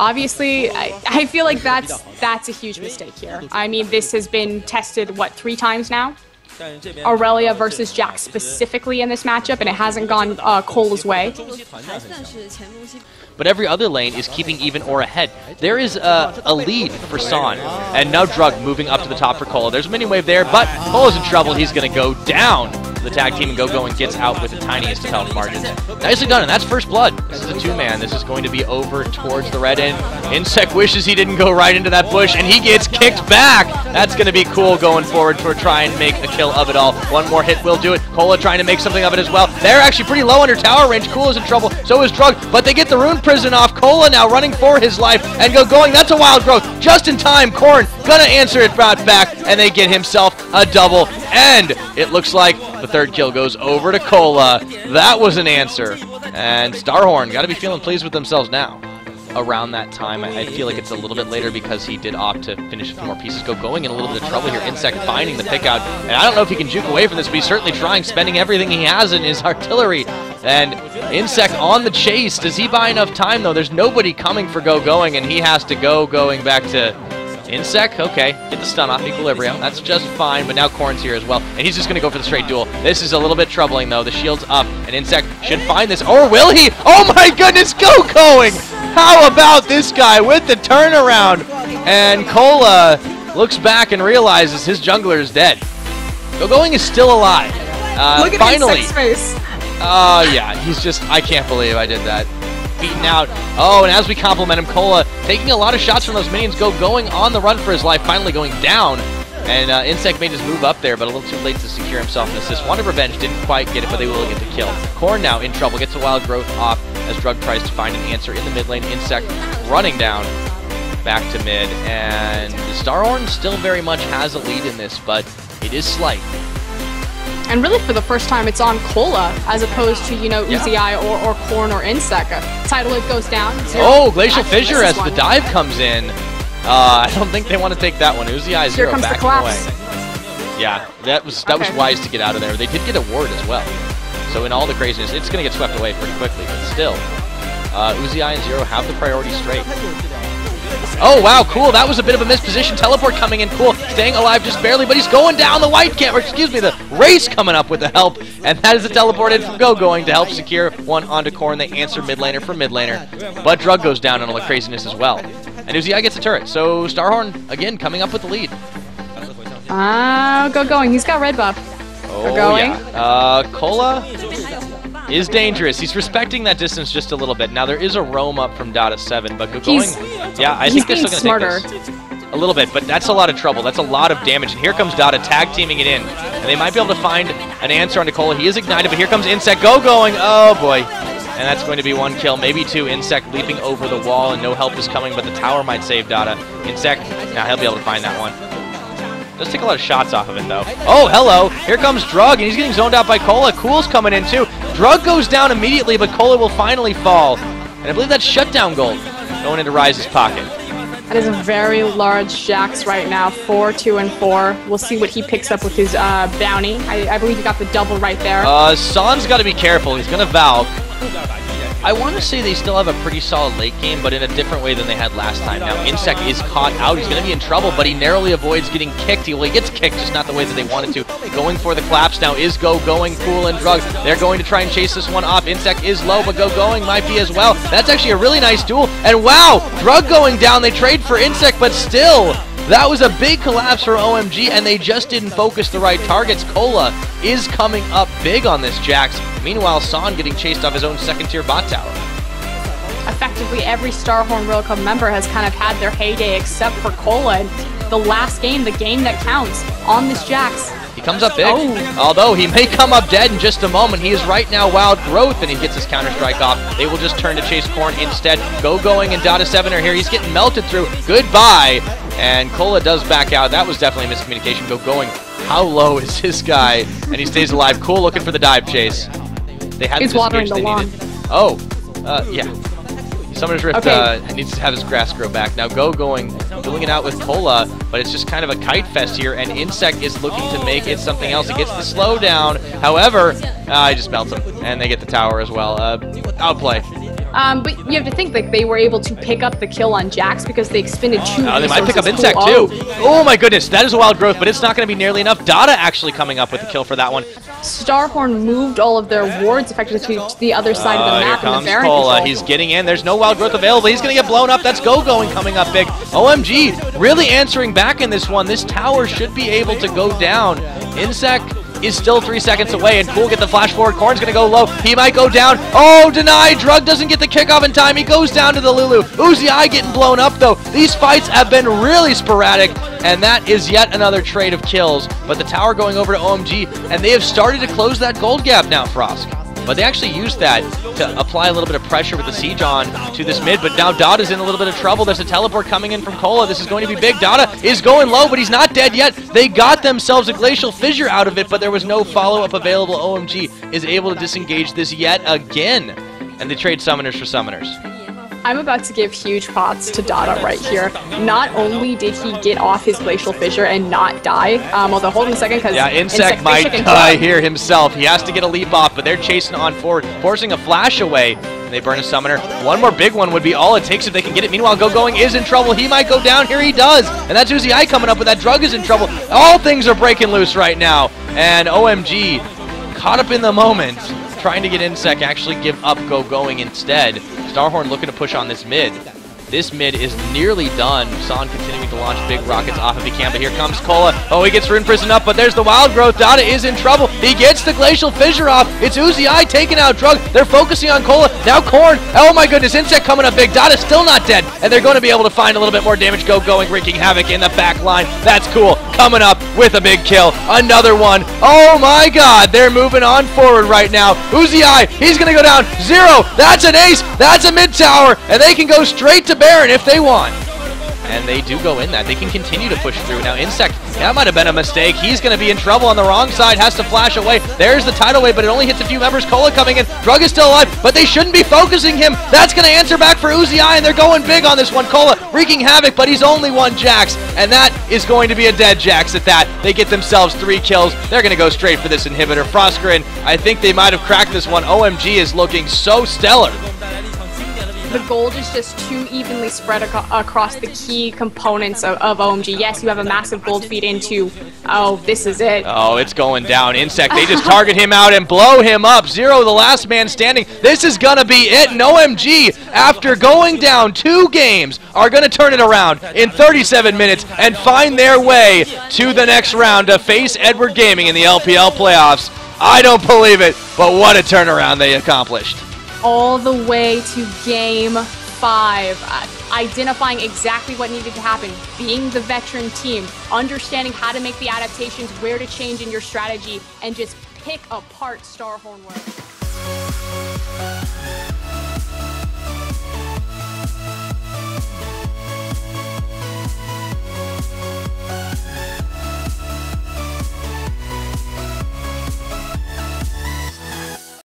Obviously, I feel like that's a huge mistake here. I mean, this has been tested, what, 3 times now? Aurelia versus Jax specifically in this matchup, and it hasn't gone Cole's way. But every other lane is keeping even or ahead. There is a lead for Son, and now Drug moving up to the top for Cola. There's a mini wave there, but Cola's in trouble. He's going to go down. The tag team and Go-Going gets out with the tiniest of health margins. Nicely done, and that's first blood. This is a 2-man. This is going to be over towards the red end. Insect wishes he didn't go right into that bush, and he gets kicked back. That's going to be cool going forward for try and make a kill of it all. One more hit will do it. Cola trying to make something of it as well. They're actually pretty low under tower range. Cool is in trouble. So is Drug, but they get the rune prison off. Cola now running for his life, and Go-Going. That's a wild growth. Just in time. Corn gonna answer it right back, and they get himself a double. And it looks like the third kill goes over to Cola. That was an answer. And Starhorn got to be feeling pleased with themselves now. Around that time, I feel like it's a little bit later because he did opt to finish a few more pieces. Go-Going in a little bit of trouble here. Insect finding the pick out. And I don't know if he can juke away from this, but he's certainly trying, spending everything he has in his artillery. And Insect on the chase. Does he buy enough time, though? There's nobody coming for Go-Going, and he has to go going back to Insect. Okay, get the stun off Equilibrium. That's just fine, but now Corn's here as well, and he's just going to go for the straight duel. This is a little bit troubling, though. The shield's up, and Insect should find this. Or will he? Oh my goodness, Go-Going! How about this guy with the turnaround? And Cola looks back and realizes his jungler is dead. Go-Going is still alive. Look at finally. Insect's face. Yeah, he's just, I can't believe I did that. Beaten out. Oh, and as we compliment him, Cola taking a lot of shots from those minions. Going on the run for his life, finally going down. And Insect made his move up there, but a little too late to secure himself an assist. Wanted revenge, didn't quite get it, but they will get the kill. Corn now in trouble, gets a wild growth off as Drug tries to find an answer in the mid lane. Insect running down back to mid, and Starhorn still very much has a lead in this, but it is slight. And really, for the first time, it's on Cola as opposed to, you know, Uzi or Corn or Insect. Tidal Wave goes down. Oh, Glacial Fissure as the dive comes in. I don't think they want to take that one. Uzi Zero backing away. Yeah, that was wise to get out of there. They did get a ward as well. So in all the craziness, it's going to get swept away pretty quickly, but still. Uzi and Zero have the priority straight. Oh, wow, cool. That was a bit of a misposition. Teleport coming in, cool. Staying alive just barely, but he's going down the white camp, or excuse me, the race coming up with the help. And that is a teleport in from Go-Going to help secure one onto Corn. They answer mid laner for mid laner. But Drug goes down on all the craziness as well. And Uzi gets a turret. So Starhorn, again, coming up with the lead. Go-Going. He's got red buff. Oh, yeah. Cola is dangerous. He's respecting that distance just a little bit. Now, there is a roam up from Dota 7, but Go-Going, yeah, I think they're still going to take this. A little bit, but that's a lot of trouble. That's a lot of damage. And here comes Dota tag teaming it in. And they might be able to find an answer onto Cola. He is ignited, but here comes Insect. Go-Going. Oh, boy. And that's going to be 1 kill, maybe 2. Insect leaping over the wall, and no help is coming, but the tower might save Dota. Insect, now he'll be able to find that one. Does take a lot of shots off of it, though. Oh, hello. Here comes Drug, and he's getting zoned out by Cola. Cool's coming in, too. Drug goes down immediately, but Cola will finally fall. And I believe that's shutdown gold going into Rise's pocket. That is a very large Jax right now. 4, 2, and 4. We'll see what he picks up with his bounty. I believe he got the double right there. Son's got to be careful. He's going to Valve. I want to say they still have a pretty solid late game, but in a different way than they had last time. Now, Insect is caught out. He's going to be in trouble, but he narrowly avoids getting kicked. Well, he gets kicked, just not the way that they wanted to. Going for the collapse now is Go-Going, Cool, and Drug. They're going to try and chase this one off. Insect is low, but Go-Going might be as well. That's actually a really nice duel. And wow, Drug going down. They trade for Insect, but still, that was a big collapse for OMG, and they just didn't focus the right targets. Cola is coming up big on this Jax. Meanwhile, Son getting chased off his own second-tier bot tower. Effectively, every Starhorn World Cup member has kind of had their heyday except for Cola. And the last game, the game that counts on this Jax. He comes up big, although he may come up dead in just a moment. He is right now Wild Growth, and he gets his Counter-Strike off. They will just turn to chase Corn instead. Go-Going and Dota 7 are here. He's getting melted through. Goodbye. And Cola does back out. That was definitely a miscommunication. Go-Going, how low is this guy? And he stays alive. Cool looking for the dive chase. They had He's watering the lawn. Oh, yeah. Summoner's Rift needs to have his grass grow back. Now Go-Going doing it out with Cola, but it's just kind of a kite fest here, and Insect is looking to make it something else. It gets the slowdown. However, he just melts him, and they get the tower as well. Outplay. But you have to think that they were able to pick up the kill on Jax because they expended 2 they might pick up resources. Insect too. Oh my goodness, that is a wild growth, but it's not going to be nearly enough. Dada actually coming up with the kill for that one. Starhorn moved all of their wards effectively to the other side of the map. Here comes in the Baron Cola. control. He's getting in. There's no wild growth available. He's going to get blown up. That's going coming up big. OMG really answering back in this one. This tower should be able to go down. Insect is still 3 seconds away, and Cool get the flash forward. Korn's going to go low. He might go down. Oh, denied. Drug doesn't get the kickoff in time. He goes down to the Lulu. Uzi getting blown up, though. These fights have been really sporadic, and that is yet another trade of kills. But the tower going over to OMG, and they have started to close that gold gap now, Frosk. But they actually used that to apply a little bit of pressure with the siege on to this mid, but now Dada's in a little bit of trouble. There's a teleport coming in from Cola. This is going to be big. Dada is going low, but he's not dead yet. They got themselves a Glacial Fissure out of it, but there was no follow-up available. OMG is able to disengage this yet again, and they trade summoners for summoners. I'm about to give huge props to Dada right here. Not only did he get off his Glacial Fissure and not die, although hold on a second, because Insect might die here himself. He has to get a leap off, but they're chasing on forward, forcing a flash away. They burn a summoner. One more big one would be all it takes if they can get it. Meanwhile, Going is in trouble. He might go down. Here he does. And that's Uzi coming up, but that Drug is in trouble. All things are breaking loose right now. And OMG caught up in the moment, trying to get Insect actually give up Going instead. Starhorn looking to push on this mid. This mid is nearly done. Son continuing to launch big rockets off if he can, but here comes Cola. Oh, he gets Rune Prison up, but there's the wild growth. Dada is in trouble. He gets the Glacial Fissure off. It's Uzi taking out Drug. They're focusing on Cola. Now Korn. Oh my goodness, Insect coming up big. Dada's still not dead, and they're going to be able to find a little bit more damage. Going, wreaking havoc in the back line. That's cool. Coming up with a big kill. Another one. Oh my god, they're moving on forward right now. Uzi, he's going to go down. 0. That's an ace. That's a mid tower, and they can go straight to Baron if they want. And they do go in that. They can continue to push through. Now Insect, that might have been a mistake. He's going to be in trouble on the wrong side. Has to flash away. There's the tidal wave, but it only hits a few members. Cola coming in. Drug is still alive, but they shouldn't be focusing him. That's going to answer back for Uzi, and they're going big on this one. Cola wreaking havoc, but he's only one Jax, and that is going to be a dead Jax at that. They get themselves 3 kills. They're going to go straight for this inhibitor. Froskrin, I think they might have cracked this one. OMG is looking so stellar. The gold is just too evenly spread across the key components of OMG. Yes, you have a massive gold feed into, oh, this is it. Oh, it's going down. Insect, they just target him out and blow him up. 0, the last man standing. This is going to be it. And OMG, after going down 2 games, are going to turn it around in 37 minutes and find their way to the next round to face Edward Gaming in the LPL playoffs. I don't believe it, but what a turnaround they accomplished. All the way to game 5, identifying exactly what needed to happen, being the veteran team, understanding how to make the adaptations, where to change in your strategy, and just pick apart Starhorn work.